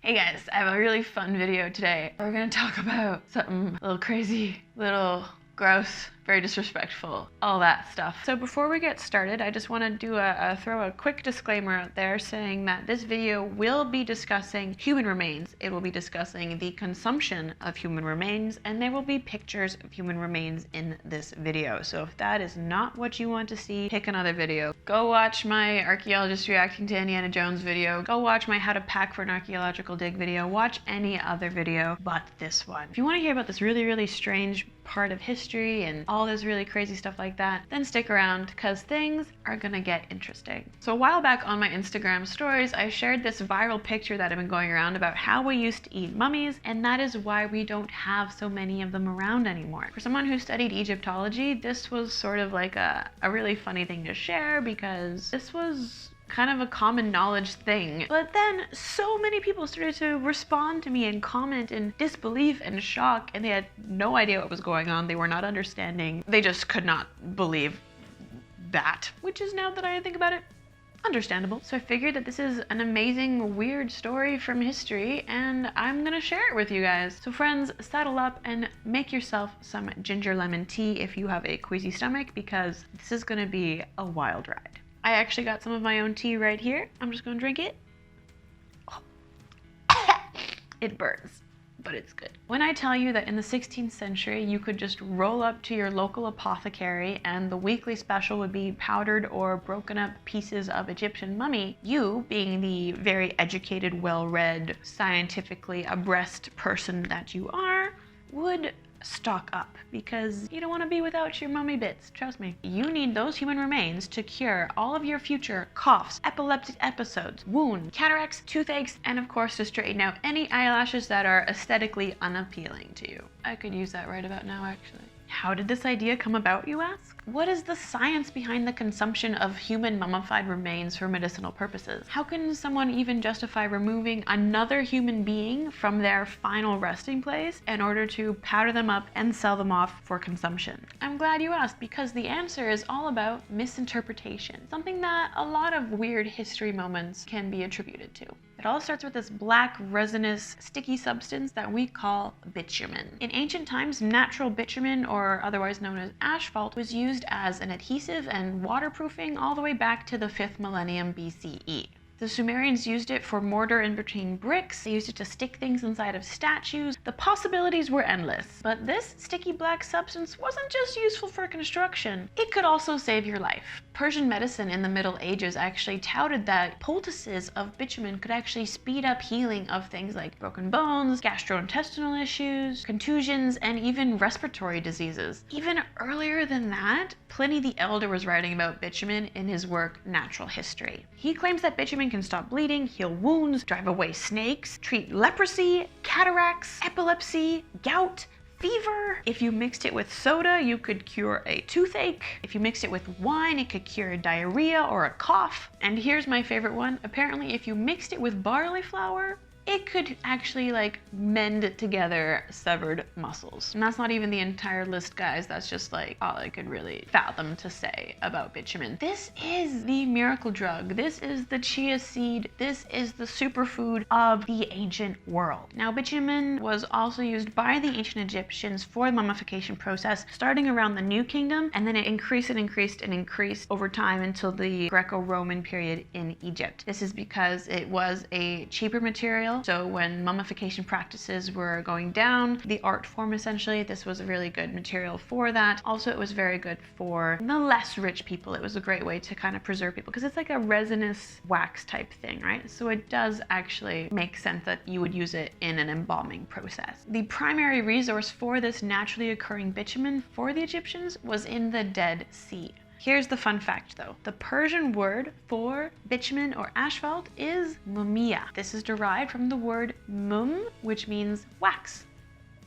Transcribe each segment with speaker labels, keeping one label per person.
Speaker 1: Hey guys, I have a really fun video today. We're gonna talk about something a little crazy, little gross, very disrespectful, all that stuff. So before we get started, I just want to do throw a quick disclaimer out there saying that this video will be discussing human remains. It will be discussing the consumption of human remains, and there will be pictures of human remains in this video. So if that is not what you want to see, pick another video. Go watch my archaeologist reacting to Indiana Jones video. Go watch my how to pack for an archaeological dig video. Watch any other video but this one. If you want to hear about this really strange part of history and all this really crazy stuff like that, then stick around because things are gonna get interesting. So a while back on my Instagram stories, I shared this viral picture that had been going around about how we used to eat mummies, and that is why we don't have so many of them around anymore. For someone who studied Egyptology, this was sort of like a really funny thing to share because this was kind of a common knowledge thing. But then so many people started to respond to me and comment in disbelief and shock, and they had no idea what was going on. They were not understanding. They just could not believe that, which is, now that I think about it, understandable. So I figured that this is an amazing, weird story from history, and I'm gonna share it with you guys. So friends, saddle up and make yourself some ginger lemon tea if you have a queasy stomach, because this is gonna be a wild ride. I actually got some of my own tea right here. I'm just gonna drink it. Oh. It burns, but it's good. When I tell you that in the 16th century, you could just roll up to your local apothecary and the weekly special would be powdered or broken up pieces of Egyptian mummy, you, being the very educated, well-read, scientifically abreast person that you are, would stock up, because you don't want to be without your mummy bits, trust me. You need those human remains to cure all of your future coughs, epileptic episodes, wounds, cataracts, toothaches, and of course to straighten out any eyelashes that are aesthetically unappealing to you. I could use that right about now, actually. How did this idea come about, you ask? What is the science behind the consumption of human mummified remains for medicinal purposes? How can someone even justify removing another human being from their final resting place in order to powder them up and sell them off for consumption? I'm glad you asked, because the answer is all about misinterpretation, something that a lot of weird history moments can be attributed to. It all starts with this black, resinous, sticky substance that we call bitumen. In ancient times, natural bitumen, or otherwise known as asphalt, was used as an adhesive and waterproofing all the way back to the 5th millennium BCE. The Sumerians used it for mortar in between bricks. They used it to stick things inside of statues. The possibilities were endless. But this sticky black substance wasn't just useful for construction. It could also save your life. Persian medicine in the Middle Ages actually touted that poultices of bitumen could actually speed up healing of things like broken bones, gastrointestinal issues, contusions, and even respiratory diseases. Even earlier than that, Pliny the Elder was writing about bitumen in his work Natural History. He claims that bitumen can stop bleeding, heal wounds, drive away snakes, treat leprosy, cataracts, epilepsy, gout, fever. If you mixed it with soda, you could cure a toothache. If you mixed it with wine, it could cure diarrhea or a cough. And here's my favorite one. Apparently, if you mixed it with barley flour, it could actually mend together severed muscles. And that's not even the entire list, guys. That's just all I could really fathom to say about bitumen. This is the miracle drug. This is the chia seed. This is the superfood of the ancient world. Now, bitumen was also used by the ancient Egyptians for the mummification process, starting around the New Kingdom, and then it increased and increased over time until the Greco-Roman period in Egypt. This is because it was a cheaper material. So when mummification practices were going down, the art form essentially, this was a really good material for that. Also, it was very good for the less rich people. It was a great way to kind of preserve people, because it's like a resinous wax type thing, right? So it does actually make sense that you would use it in an embalming process. The primary resource for this naturally occurring bitumen for the Egyptians was in the Dead Sea. Here's the fun fact though. The Persian word for bitumen or asphalt is Mummia. This is derived from the word mum, which means wax.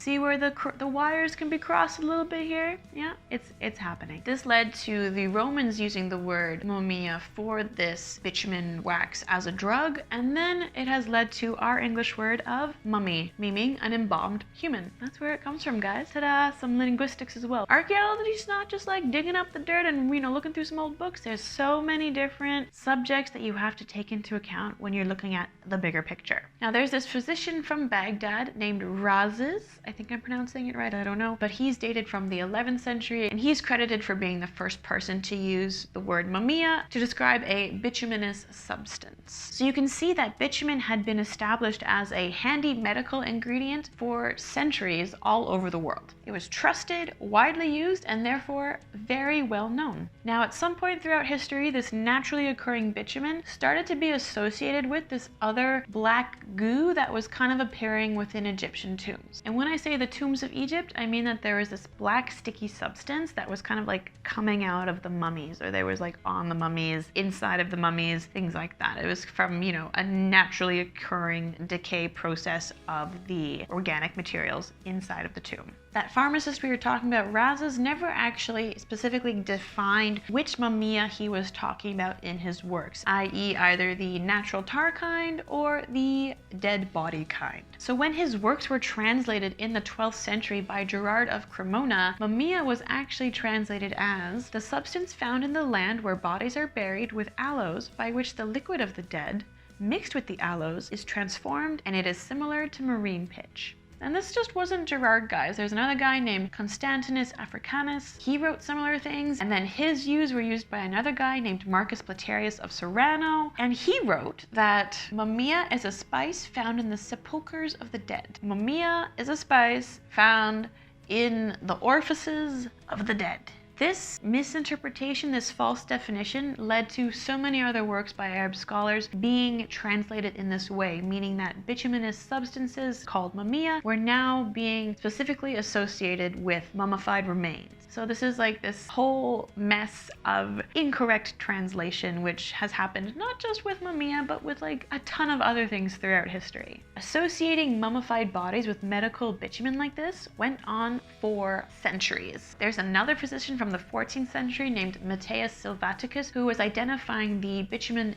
Speaker 1: See where the wires can be crossed a little bit here? Yeah, it's happening. This led to the Romans using the word mummia for this bitumen wax as a drug, and then it has led to our English word of mummy, meaning an embalmed human. That's where it comes from, guys. Ta-da! Some linguistics as well. Archaeology's not just like digging up the dirt and, looking through some old books. There's so many different subjects that you have to take into account when you're looking at the bigger picture. Now, there's this physician from Baghdad named Razes. I think I'm pronouncing it right, I don't know. But he's dated from the 11th century, and he's credited for being the first person to use the word mummia to describe a bituminous substance. So you can see that bitumen had been established as a handy medical ingredient for centuries all over the world. It was trusted, widely used, and therefore very well known. Now, at some point throughout history, this naturally occurring bitumen started to be associated with this other black goo that was kind of appearing within Egyptian tombs. And when I say the tombs of Egypt, I mean that there was this black sticky substance that was kind of like coming out of the mummies, or there was like on the mummies, inside of the mummies, things like that. It was from, a naturally occurring decay process of the organic materials inside of the tomb. That pharmacist we were talking about, Razes, never actually specifically defined which mummia he was talking about in his works, i.e. either the natural tar kind or the dead body kind. So when his works were translated in the 12th century by Gerard of Cremona, mummia was actually translated as the substance found in the land where bodies are buried with aloes, by which the liquid of the dead, mixed with the aloes, is transformed, and it is similar to marine pitch. And this just wasn't Gerard, guys. There's another guy named Constantinus Africanus. He wrote similar things, and then his views were used by another guy named Marcus Platerius of Serrano, and he wrote that mummia is a spice found in the sepulchres of the dead. Mummia is a spice found in the orifices of the dead. This misinterpretation, this false definition, led to so many other works by Arab scholars being translated in this way, meaning that bituminous substances called mummia were now being specifically associated with mummified remains. So this is like this whole mess of incorrect translation, which has happened not just with mummia, but with like a ton of other things throughout history. Associating mummified bodies with medical bitumen like this went on for centuries. There's another physician from the 14th century named Matthias Silvaticus who was identifying the bitumen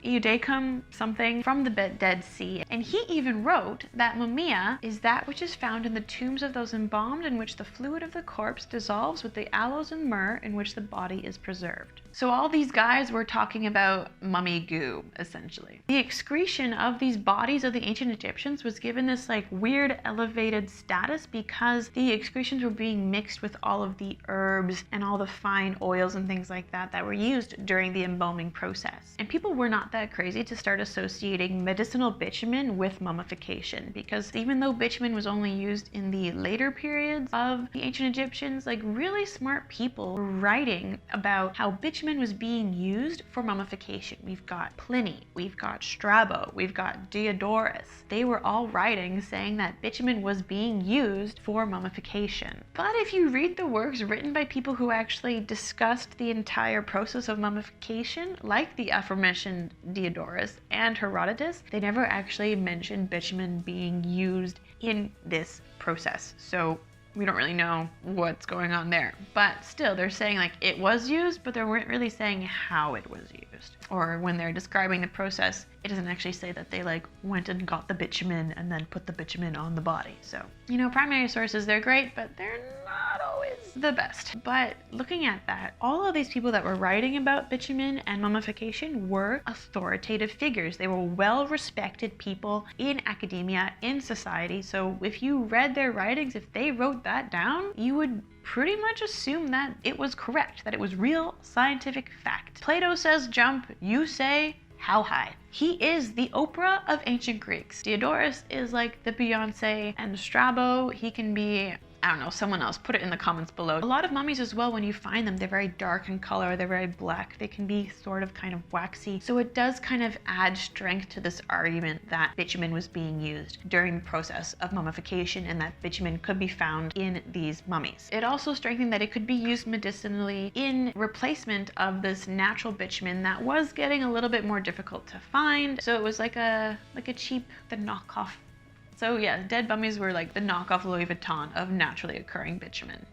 Speaker 1: Iudecum something from the Dead Sea, and he even wrote that mummia is that which is found in the tombs of those embalmed, in which the fluid of the corpse dissolves with the aloes and myrrh in which the body is preserved. So all these guys were talking about mummy goo, essentially. The excretion of these bodies of the ancient Egyptians was given this like weird elevated status because the excretions were being mixed with all of the herbs and all the fine oils and things like that that were used during the embalming process. And people were not that crazy to start associating medicinal bitumen with mummification, because even though bitumen was only used in the later periods of the ancient Egyptians, like really smart people were writing about how bitumen was being used for mummification. We've got Pliny, we've got Strabo, we've got Diodorus. They were all writing saying that bitumen was being used for mummification. But if you read the works written by people who actually discussed the entire process of mummification, like the aforementioned Diodorus and Herodotus, they never actually mentioned bitumen being used in this process. So we don't really know what's going on there. But still, they're saying like it was used, but they weren't really saying how it was used. Or when they're describing the process, it doesn't actually say that they like went and got the bitumen and then put the bitumen on the body. So, primary sources, they're great, but they're not always the best. But looking at that, all of these people that were writing about bitumen and mummification were authoritative figures. They were well-respected people in academia, in society. So if you read their writings, if they wrote that down, you would pretty much assume that it was correct, that it was real scientific fact. Plato says jump, you say how high. He is the Oprah of ancient Greeks. Diodorus is like the Beyonce, and Strabo, he can be, I don't know, someone else. Put it in the comments below. A lot of mummies as well, when you find them, they're very dark in color, they're very black, they can be sort of kind of waxy. So it does kind of add strength to this argument that bitumen was being used during the process of mummification and that bitumen could be found in these mummies. It also strengthened that it could be used medicinally in replacement of this natural bitumen that was getting a little bit more difficult to find. So it was like a cheap, the knockoff So yeah, dead mummies were like the knockoff Louis Vuitton of naturally occurring bitumen.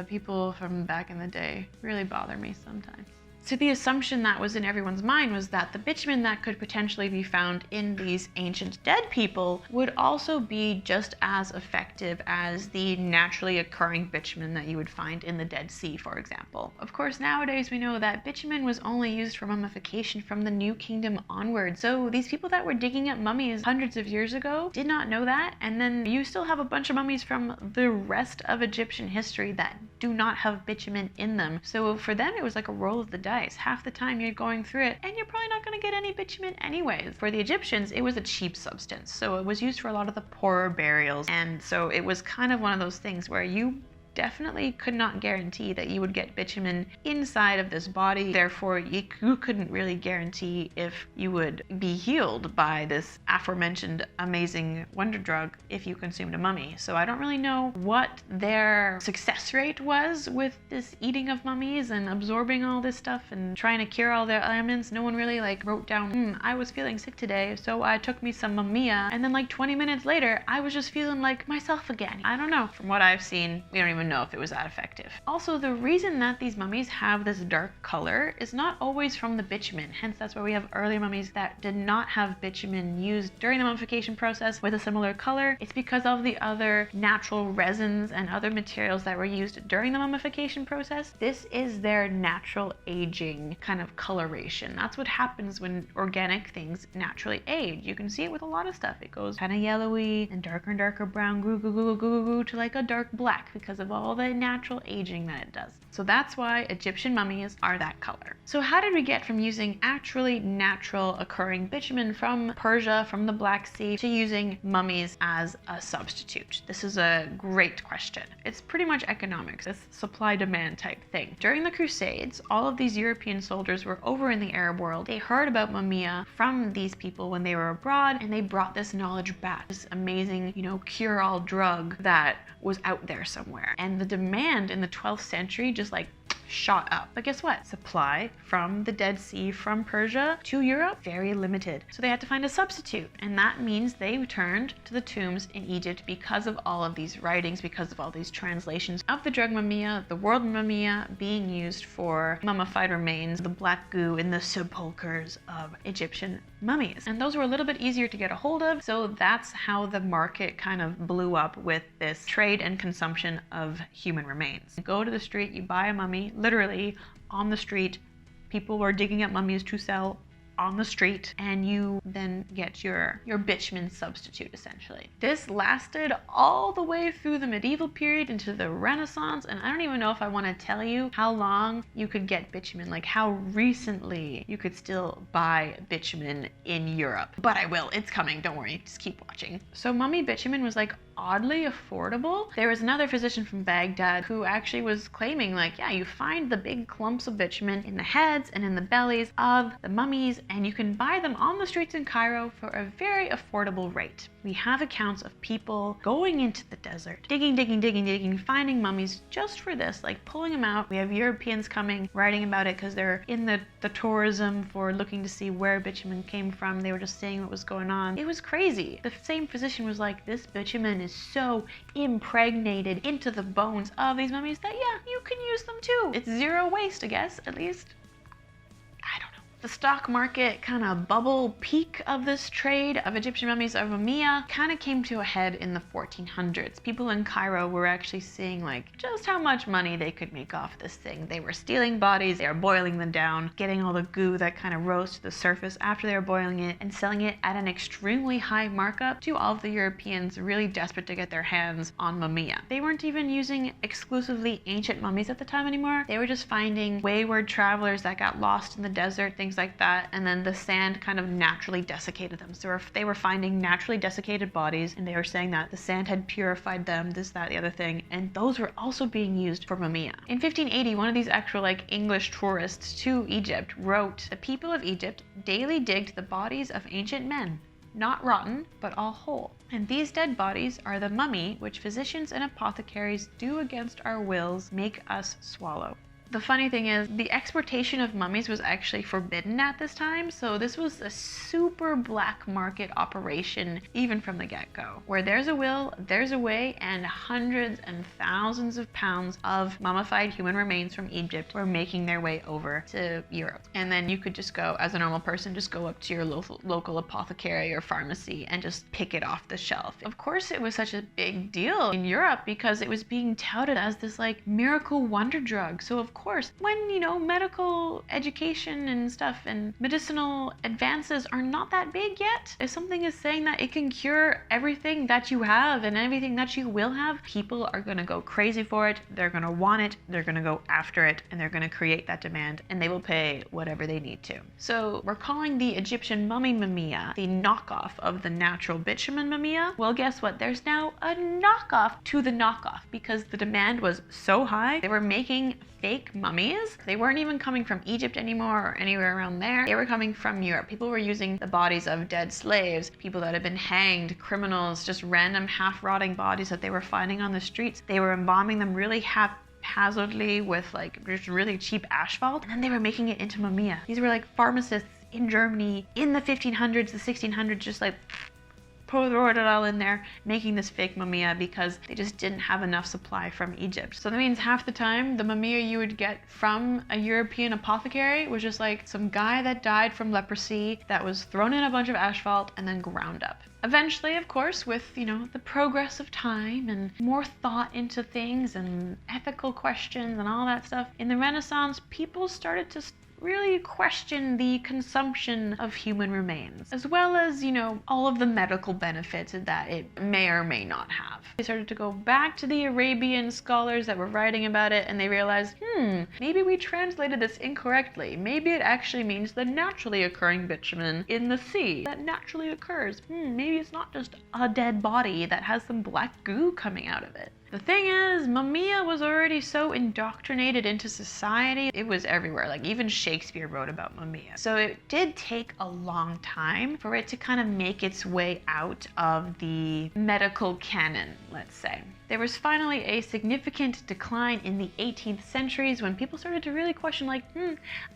Speaker 1: People from back in the day really bother me sometimes. So the assumption that was in everyone's mind was that the bitumen that could potentially be found in these ancient dead people would also be just as effective as the naturally occurring bitumen that you would find in the Dead Sea, for example. Of course, nowadays we know that bitumen was only used for mummification from the New Kingdom onward. So these people that were digging up mummies hundreds of years ago did not know that. And then you still have a bunch of mummies from the rest of Egyptian history that do not have bitumen in them. So for them, it was like a roll of the dice. Half the time you're going through it and you're probably not going to get any bitumen anyways. For the Egyptians, it was a cheap substance. So it was used for a lot of the poorer burials. And so it was kind of one of those things where you definitely could not guarantee that you would get bitumen inside of this body. Therefore, you couldn't really guarantee if you would be healed by this aforementioned amazing wonder drug if you consumed a mummy. So I don't really know what their success rate was with this eating of mummies and absorbing all this stuff and trying to cure all their ailments. No one really like wrote down, I was feeling sick today, so I took me some Mummia, and then like 20 minutes later, I was just feeling like myself again. I don't know. From what I've seen, we don't even know if it was that effective. Also, the reason that these mummies have this dark color is not always from the bitumen. Hence, that's why we have earlier mummies that did not have bitumen used during the mummification process with a similar color. It's because of the other natural resins and other materials that were used during the mummification process. This is their natural aging kind of coloration. That's what happens when organic things naturally age. You can see it with a lot of stuff. It goes kind of yellowy and darker brown, to like a dark black because of all the natural aging that it does. So that's why Egyptian mummies are that color. So how did we get from using actually natural occurring bitumen from Persia, from the Black Sea, to using mummies as a substitute? This is a great question. It's pretty much economics. It's supply-demand type thing. During the Crusades, all of these European soldiers were over in the Arab world. They heard about Mummia from these people when they were abroad, and they brought this knowledge back. This amazing, cure-all drug that was out there somewhere. And the demand in the 12th century just like shot up. But guess what? Supply from the Dead Sea, from Persia to Europe, very limited. So they had to find a substitute. And that means they turned to the tombs in Egypt because of all of these writings, because of all these translations of the drug Mummia, the word Mummia being used for mummified remains, the black goo in the sepulchres of Egyptian mummies. And those were a little bit easier to get a hold of. So that's how the market kind of blew up with this trade and consumption of human remains. You go to the street, you buy a mummy, literally on the street. People were digging up mummies to sell on the street, and you then get your bitumen substitute, essentially. This lasted all the way through the medieval period into the Renaissance, and I don't even know if I want to tell you how long you could get bitumen, like how recently you could still buy bitumen in Europe. But I will, it's coming, don't worry, just keep watching. So mummy bitumen was like oddly affordable. There was another physician from Baghdad who actually was claiming like, yeah, you find the big clumps of bitumen in the heads and in the bellies of the mummies, and you can buy them on the streets in Cairo for a very affordable rate. We have accounts of people going into the desert, digging, finding mummies just for this, like pulling them out. We have Europeans coming, writing about it because they're in the tourism for looking to see where bitumen came from. They were just seeing what was going on. It was crazy. The same physician was like, this bitumen is so impregnated into the bones of these mummies that yeah, you can use them too. It's zero waste, I guess, at least. I don't know. The stock market kind of bubble peak of this trade of Egyptian mummies of Mummia kind of came to a head in the 1400s. People in Cairo were actually seeing like just how much money they could make off this thing. They were stealing bodies, they were boiling them down, getting all the goo that kind of rose to the surface after they were boiling it, and selling it at an extremely high markup to all of the Europeans really desperate to get their hands on Mummia. They weren't even using exclusively ancient mummies at the time anymore. They were just finding wayward travelers that got lost in the desert, things like that, and then the sand kind of naturally desiccated them. So if they were finding naturally desiccated bodies, and they were saying that the sand had purified them, this, that, the other thing, and those were also being used for Mummia. In 1580, one of these actual like English tourists to Egypt wrote, "The people of Egypt daily digged the bodies of ancient men, not rotten, but all whole. And these dead bodies are the mummy which physicians and apothecaries do against our wills make us swallow." The funny thing is, the exportation of mummies was actually forbidden at this time, so this was a super black market operation even from the get-go. Where there's a will, there's a way, and hundreds and thousands of pounds of mummified human remains from Egypt were making their way over to Europe. And then you could just go, as a normal person, just go up to your local apothecary or pharmacy and just pick it off the shelf. Of course it was such a big deal in Europe because it was being touted as this like miracle wonder drug. So of course, when, you know, medical education and stuff and medicinal advances are not that big yet, if something is saying that it can cure everything that you have and everything that you will have, people are going to go crazy for it. They're going to want it. They're going to go after it, and they're going to create that demand, and they will pay whatever they need to. So we're calling the Egyptian mummy Mummia the knockoff of the natural bitumen Mummia. Well, guess what? There's now a knockoff to the knockoff because the demand was so high. They were making fake mummies. They weren't even coming from Egypt anymore or anywhere around there. They were coming from Europe. People were using the bodies of dead slaves, people that had been hanged, criminals, just random half-rotting bodies that they were finding on the streets. They were embalming them really haphazardly with like just really cheap asphalt, and then they were making it into mummia. These were like pharmacists in Germany in the 1500s, the 1600s, just like poured it all in there, making this fake mummia because they just didn't have enough supply from Egypt. So that means half the time the mummia you would get from a European apothecary was just like some guy that died from leprosy that was thrown in a bunch of asphalt and then ground up. Eventually, of course, with, you know, the progress of time and more thought into things and ethical questions and all that stuff, in the Renaissance, people started to really question the consumption of human remains, as well as, you know, all of the medical benefits that it may or may not have. They started to go back to the Arabian scholars that were writing about it, and they realized, maybe we translated this incorrectly. Maybe it actually means the naturally occurring bitumen in the sea that naturally occurs. Maybe it's not just a dead body that has some black goo coming out of it. The thing is, Mummia was already so indoctrinated into society, it was everywhere. Like even Shakespeare wrote about Mummia. So it did take a long time for it to kind of make its way out of the medical canon, let's say. There was finally a significant decline in the 18th centuries when people started to really question like,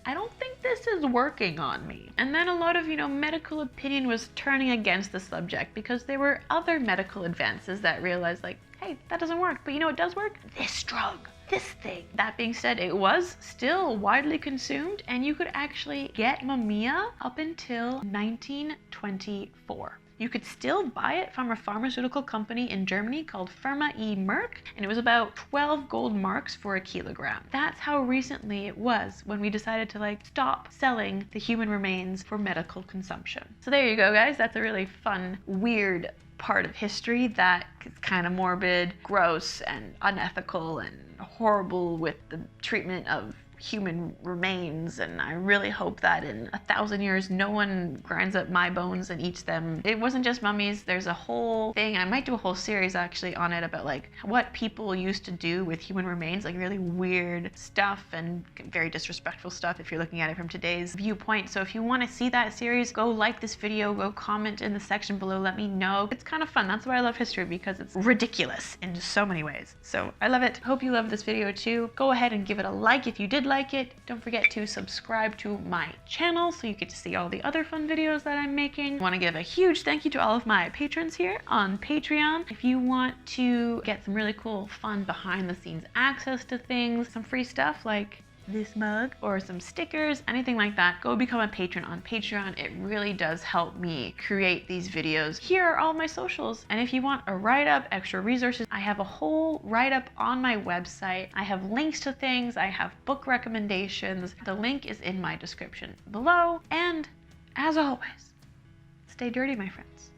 Speaker 1: I don't think this is working on me. And then a lot of, you know, medical opinion was turning against the subject because there were other medical advances that realized like, hey, that doesn't work. But you know what does work? This drug, this thing. That being said, it was still widely consumed, and you could actually get Mummia up until 1924. You could still buy it from a pharmaceutical company in Germany called Firma E MERCK, and it was about 12 gold marks for a kilogram. That's how recently it was when we decided to like stop selling the human remains for medical consumption. So there you go, guys. That's a really fun, weird part of history that is kind of morbid, gross, and unethical, and horrible with the treatment of human remains, and I really hope that in 1,000 years no one grinds up my bones and eats them. It wasn't just mummies. There's a whole thing, I might do a whole series actually on it, about like what people used to do with human remains, like really weird stuff and very disrespectful stuff if you're looking at it from today's viewpoint. So if you want to see that series, go like this video, go comment in the section below, let me know. It's kind of fun. That's why I love history, because it's ridiculous in so many ways. So I love it. Hope you love this video too. Go ahead and give it a like if you did like it. Don't forget to subscribe to my channel so you get to see all the other fun videos that I'm making. I want to give a huge thank you to all of my patrons here on Patreon. If you want to get some really cool, fun behind the scenes access to things, some free stuff like this mug or some stickers, anything like that, go become a patron on Patreon. It really does help me create these videos. Here are all my socials, and if you want a write-up, extra resources, I have a whole write-up on my website. I have links to things, I have book recommendations. The link is in my description below, and as always, stay dirty, my friends.